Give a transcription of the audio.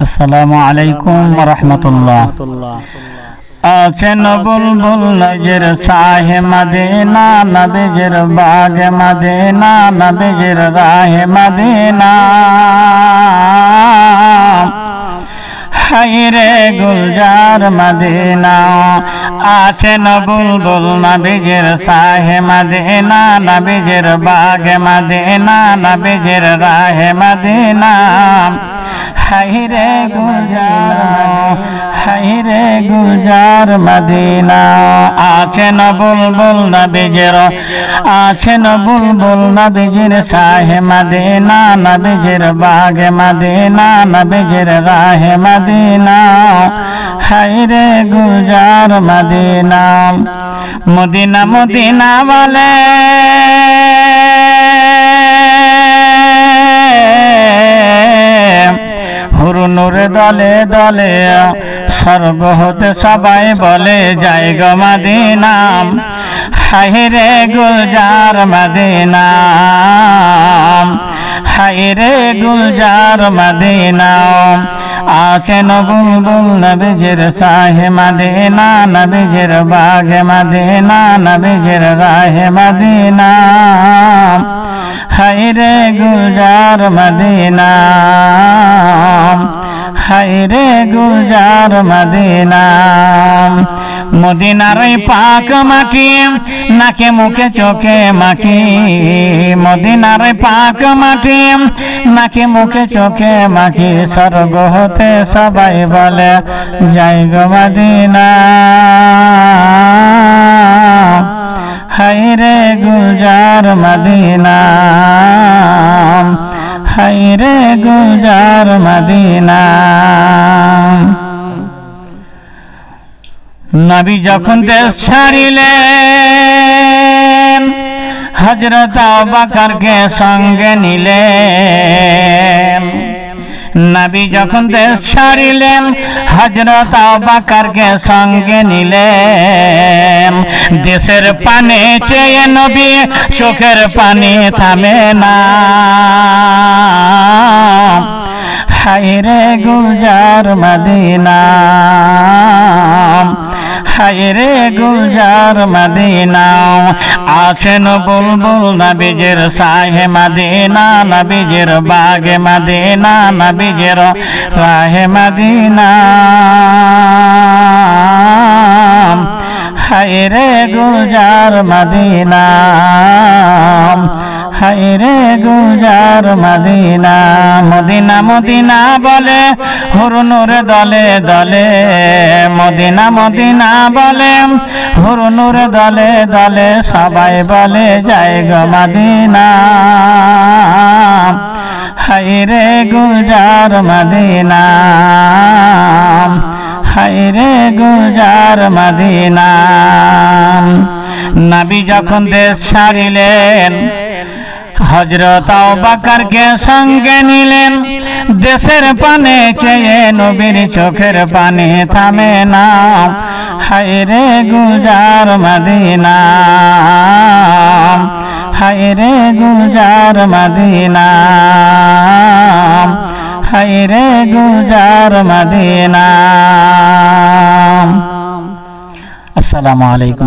আসসালামু আলাইকুম ওয়া রাহমাতুল্লাহ। আছেন বুলবুল নজর শাহে মদিনা, নবীজির বাগ মদিনা, নবীজির রাহে মদিনা। হায়রে গুলজার মদিনা, আছেন বুলবুল নবীজির শাহে মদিনা, নবীজির বাগ মদিনা, নবীজির রাহে মদিনা। হায়রে গুলজার, হায়রে গুলজার মদিনা, আছেন বুলবুল নবীজির, আছেন বুলবুল নবীজির শাহে মদিনা, নবীজির বাগ মদিনা, নবীজির রাহে মদিনা। হায়রে গুলজার মদিনা, মদিনা মদিনা বলে হুরুনুরে দলে দলে, স্বর্গ হতে সবাই বলে যাই গো মদিনা। হায়রে গুলজার মদিনা, হায়রে গুলজার মদিনা, আছেন বুলবুল নবীজির শাহে মদিনা, নবীজির বাগ মদিনা, নবীজির রাহে মদিনা। হায়রে গুলজার মদিনা, হায়রে গুলজার মদিনা। মদিনার পাক মাটি নাকে মুখে চোখে মাখি, মদিনার পাক মাটি নাকে মুখে চোখে মাখি, স্বর্গ হতে সবাই বলে যাই গো মদিনা। হায়রে গুলজার মদিনা, হায়রে গুলজার মদিনা। নবী যখন দেশ ছাড়িলেন, হযরত আবু বকরকে সঙ্গে নিলেন। নবী যখন দেশ ছাড়িলেন, হযরত আবু বকরকে সঙ্গে নিলেন। দেশের পানে চেয়ে নবী চোখের পানি থামে না। হায়রে গুলজার মদিনা, হায়রে গুলজার মদিনা, আছেন বুলবুল নবীজির শাহে মদিনা, নবীজির বাগ মদিনা, নবীজির রাহে মদিনা। হায়রে গুলজার মদিনা, হায়রে গুলজার মদিনা। মদিনা মদিনা বলে হুরুনুরে দলে দলে, মদিনা মদিনা বলে হুরুনুরে দলে দলে, সবাই বলে যাই গো মদিনা। হায়রে গুলজার মদিনা, হায়রে গুলজার মদিনা। নবী যখন দেশ ছাড়িলেন, হযরত আবু বকরকে সঙ্গে নিলেন। দেশের পানে চেয়ে নবীর চোখের পানি থামে না। হায়রে গুলজার মদিনা, হায়রে গুলজার মদিনা, হায়রে গুলজার মদিনা। আসসালামু আলাইকুম।